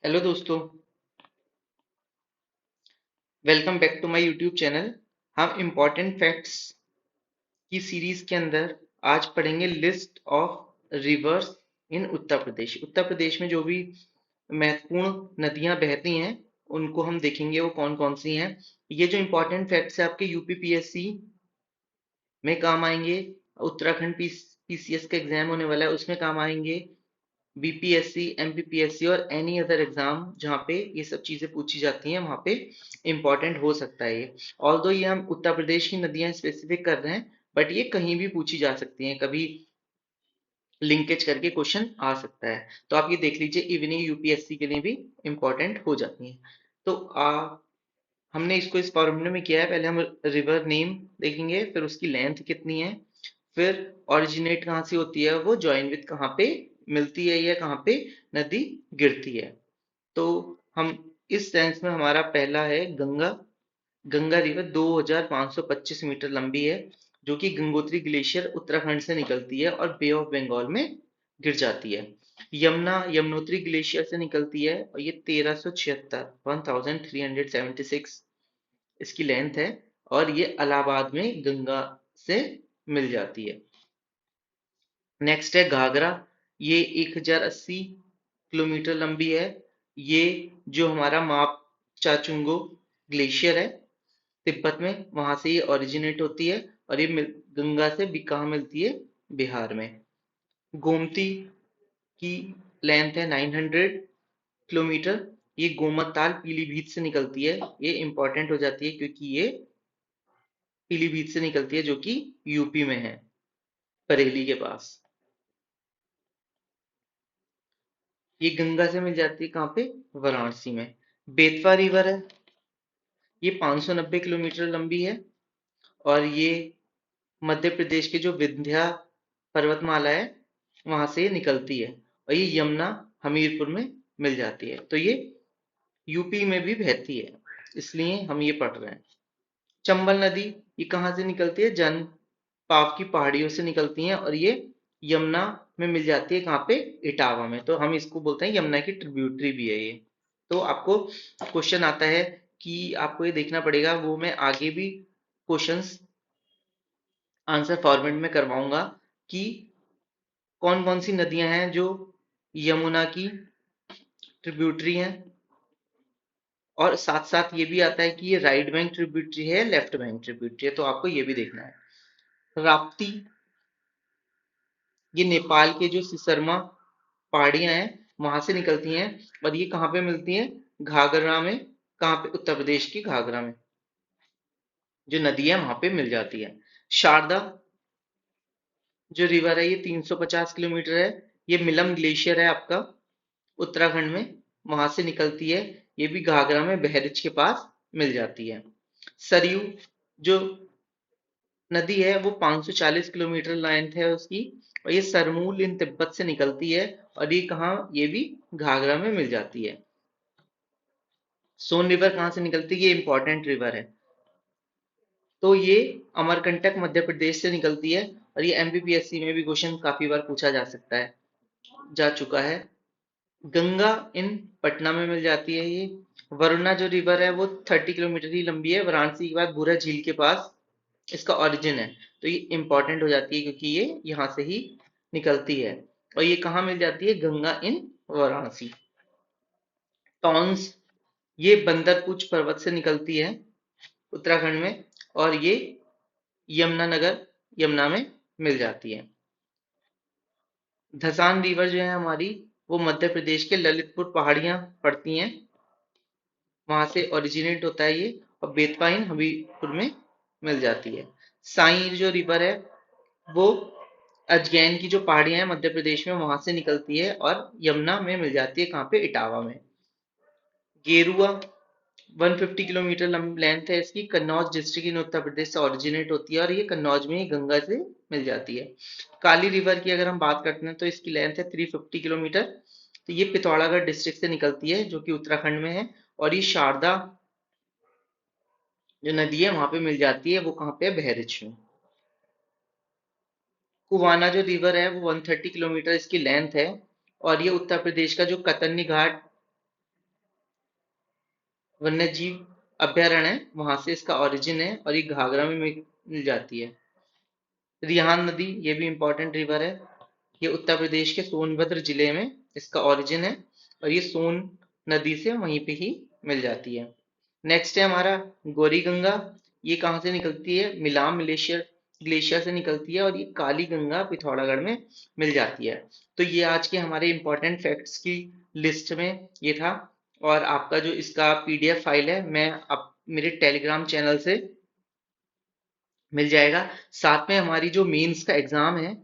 Hello दोस्तों। Welcome back to my YouTube channel. हम important facts की सीरीज के अंदर आज पढ़ेंगे list of rivers in Uttar Pradesh. Uttar Pradesh में जो भी महत्वपूर्ण नदियां बहती हैं उनको हम देखेंगे, वो कौन कौन सी हैं। ये जो इम्पोर्टेंट फैक्ट्स है आपके यूपीपीएससी में काम आएंगे। उत्तराखंड पीसीएस का एग्जाम होने वाला है, उसमें काम आएंगे। बीपीएससी, एमपीपीएससी और एनी अदर एग्जाम जहाँ पे ये सब चीजें पूछी जाती हैं वहाँ पे इम्पोर्टेंट हो सकता है ये। ऑल्दो ये हम उत्तर प्रदेश की नदियां स्पेसिफिक कर रहे हैं, बट ये कहीं भी पूछी जा सकती हैं, कभी लिंकेज करके क्वेश्चन आ सकता है। तो आप ये देख लीजिए, इवन ये यूपीएससी के लिए भी इम्पोर्टेंट हो जाती हैं। तो हमने इसको इस फॉर्मूले में किया है। पहले हम रिवर नेम देखेंगे, फिर उसकी लेंथ कितनी है, फिर ओरिजिनेट कहाँ से होती है, वो ज्वाइन विद कहाँ पे मिलती है या कहाँ पे नदी गिरती है। तो हम इस सेंस में हमारा पहला है गंगा। गंगा रिवर 2525 मीटर लंबी है, जो कि गंगोत्री ग्लेशियर उत्तराखंड से निकलती है और बे ऑफ बंगाल में गिर जाती है। यमुना यमुनोत्री ग्लेशियर से निकलती है और ये 1376 1376 इसकी लेंथ है, और ये इलाहाबाद में गंगा से मिल जाती है। नेक्स्ट है घाघरा। ये 1080 किलोमीटर लंबी है। ये जो हमारा माप चाचुंगो ग्लेशियर है तिब्बत में, वहां से ये ओरिजिनेट होती है, और ये गंगा से भी कहाँ मिलती है, बिहार में। गोमती की लेंथ है 900 किलोमीटर। ये गोमत ताल पीलीभीत से निकलती है। ये इंपॉर्टेंट हो जाती है क्योंकि ये पीलीभीत से निकलती है, जो कि यूपी में है, बरेली के पास। ये गंगा से मिल जाती है कहाँ पे, वाराणसी में। बेतवा रिवर है, ये 590 किलोमीटर लंबी है, और ये मध्य प्रदेश के जो विंध्या पर्वतमाला है वहां से ये निकलती है, और ये यमुना हमीरपुर में मिल जाती है। तो ये यूपी में भी बहती है, इसलिए हम ये पढ़ रहे हैं। चंबल नदी, ये कहाँ से निकलती है, जन पाव की पहाड़ियों से निकलती हैं, और ये यमुना में मिल जाती है कहाँ पे, इटावा में। तो हम इसको बोलते हैं यमुना की ट्रिब्यूटरी भी है ये। तो आपको क्वेश्चन आता है कि आपको ये देखना पड़ेगा, वो मैं आगे भी क्वेश्चंस आंसर फॉर्मेट में करवाऊंगा कि कौन कौन सी नदियां हैं जो यमुना की ट्रिब्यूटरी हैं, और साथ साथ ये भी आता है कि ये राइट बैंक ट्रिब्यूटरी है, लेफ्ट बैंक ट्रिब्यूटरी है, तो आपको ये भी देखना है। राप्ती, ये नेपाल के जो सिसरमा पहाड़ियां हैं वहां से निकलती हैं, और ये कहाँ पे मिलती हैं, घाघरा में। कहाँ पे, उत्तर प्रदेश की घाघरा में जो नदी है वहां पे मिल जाती है। शारदा जो रिवर है ये 350 किलोमीटर है। ये मिलम ग्लेशियर है आपका उत्तराखंड में, वहां से निकलती है। ये भी घाघरा में बहरिच के पास मिल जाती है। सरयू जो नदी है वो 540 किलोमीटर लेंथ है उसकी, और ये सरमूल इन तिब्बत से निकलती है, और ये कहाँ, ये भी घाघरा में मिल जाती है। सोन रिवर कहाँ से निकलती है, ये इंपॉर्टेंट रिवर है। तो ये अमरकंटक मध्य प्रदेश से निकलती है, और ये एमपीपीएससी में भी क्वेश्चन काफी बार पूछा जा सकता है, जा चुका है। गंगा इन पटना में मिल जाती है ये। वरुणा जो रिवर है वो 30 किलोमीटर ही लंबी है, वाराणसी के बाद भूरा झील के पास इसका ओरिजिन है। तो ये इंपॉर्टेंट हो जाती है क्योंकि ये यहाँ से ही निकलती है, और ये कहाँ मिल जाती है, गंगा इन वाराणसी। टॉन्स, ये बंदरपुच पर्वत से निकलती है उत्तराखंड में, और ये यमुनानगर यमुना में मिल जाती है। धसान रिवर जो है हमारी, वो मध्य प्रदेश के ललितपुर पहाड़ियां पड़ती हैं, वहां से ओरिजिनेट होता है ये, और बेतवाइन हमीरपुर में मिल जाती है। साई जो रिवर है वो अजगैन की जो पहाड़ियां हैं मध्य प्रदेश में वहां से निकलती है, और यमुना में मिल जाती है कहाँ पे, इटावा में। गेरुआ 150 किलोमीटर लेंथ है इसकी, कन्नौज डिस्ट्रिक्ट इन उत्तर प्रदेश से ओरिजिनेट होती है, और ये कन्नौज में ही गंगा से मिल जाती है। काली रिवर की अगर हम बात करते हैं तो इसकी लेंथ है 350 किलोमीटर। तो ये पिथौरागढ़ डिस्ट्रिक्ट से निकलती है, जो कि उत्तराखंड में है, और ये शारदा जो नदी है वहां पे मिल जाती है, वो कहाँ पे है, बहरिच में। कुवाना जो रिवर है वो 130 किलोमीटर इसकी लेंथ है, और ये उत्तर प्रदेश का जो कतरनी घाट वन्य जीव अभ्यारण्य है, वहां से इसका ओरिजिन है और ये घाघरा में मिल जाती है। रिहान नदी, ये भी इंपॉर्टेंट रिवर है। ये उत्तर प्रदेश के सोनभद्र जिले में इसका ओरिजिन है और ये सोन नदी से वहीं पे ही मिल जाती है। नेक्स्ट है हमारा गौरी गंगा। ये कहाँ से निकलती है? मिलाम ग्लेशियर ग्लेशियर से निकलती है और ये काली गंगा पिथौरागढ़ में मिल जाती है। तो ये आज के हमारे इंपॉर्टेंट फैक्ट्स की लिस्ट में ये था। और आपका जो इसका पीडीएफ फाइल है, मैं अब मेरे टेलीग्राम चैनल से मिल जाएगा। साथ में हमारी जो मेंस का एग्जाम है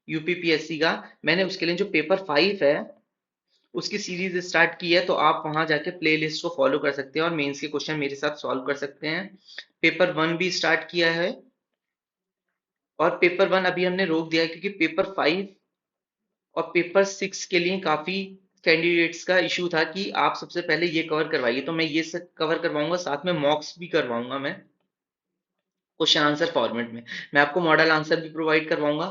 यूपीपीएससी का, मैंने उसके लिए जो पेपर 5 है उसकी सीरीज स्टार्ट की है, तो आप वहां जाके प्लेलिस्ट को फॉलो कर सकते हैं और मेंस के क्वेश्चन मेरे साथ सॉल्व कर सकते हैं। पेपर 1 भी स्टार्ट किया है और पेपर 1 अभी हमने रोक दिया है क्योंकि पेपर 5 और पेपर 6 के लिए काफी कैंडिडेट्स का इशू था कि आप सबसे पहले ये कवर करवाइए, तो मैं ये सब कवर करवाऊंगा, साथ में मॉक्स भी करवाऊंगा मैं क्वेश्चन आंसर फॉर्मेट में। मैं आपको मॉडल आंसर भी प्रोवाइड करवाऊंगा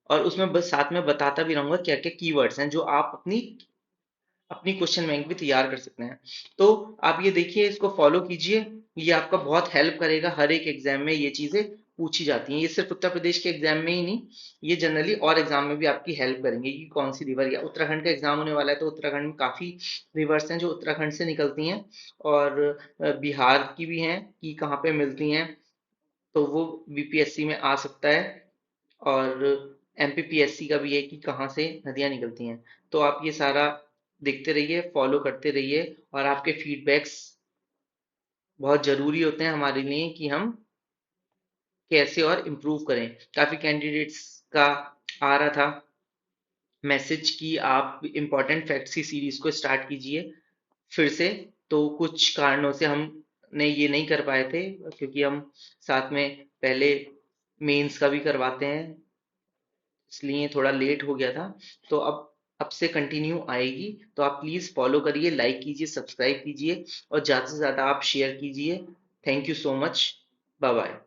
और उसमें बस साथ में बताता भी रहूंगा क्या क्या कीवर्ड्स हैं जो आप अपनी अपनी क्वेश्चन बैंक भी तैयार कर सकते हैं। तो आप ये देखिए, इसको फॉलो कीजिए, ये आपका बहुत हेल्प करेगा। हर एक एग्जाम में ये चीजें पूछी जाती हैं, ये सिर्फ उत्तर प्रदेश के एग्जाम में ही नहीं, ये जनरली और एग्जाम में भी आपकी हेल्प करेंगे कि कौन सी रिवर, या उत्तराखंड का एग्जाम होने वाला है तो उत्तराखंड में काफी रिवर्स हैं जो उत्तराखंड से निकलती हैं और बिहार की भी हैं कि कहाँ पे मिलती हैं, तो वो बीपीएससी में आ सकता है। और एमपीपीएससी का भी है कि कहाँ से नदियाँ निकलती हैं। तो आप ये सारा देखते रहिए, फॉलो करते रहिए और आपके फीडबैक्स बहुत ज़रूरी होते हैं हमारे लिए कि हम कैसे और इम्प्रूव करें। काफ़ी कैंडिडेट्स का आ रहा था मैसेज कि आप इम्पोर्टेंट फैक्ट्स की सीरीज को स्टार्ट कीजिए फिर से, तो कुछ कारणों से हमने ये नहीं कर पाए थे क्योंकि हम साथ में पहले मेंस का भी करवाते हैं, इसलिए थोड़ा लेट हो गया था। तो अब से कंटिन्यू आएगी, तो आप प्लीज़ फॉलो करिए, लाइक कीजिए, सब्सक्राइब कीजिए और ज़्यादा से ज़्यादा आप शेयर कीजिए। Thank you so much. Bye bye.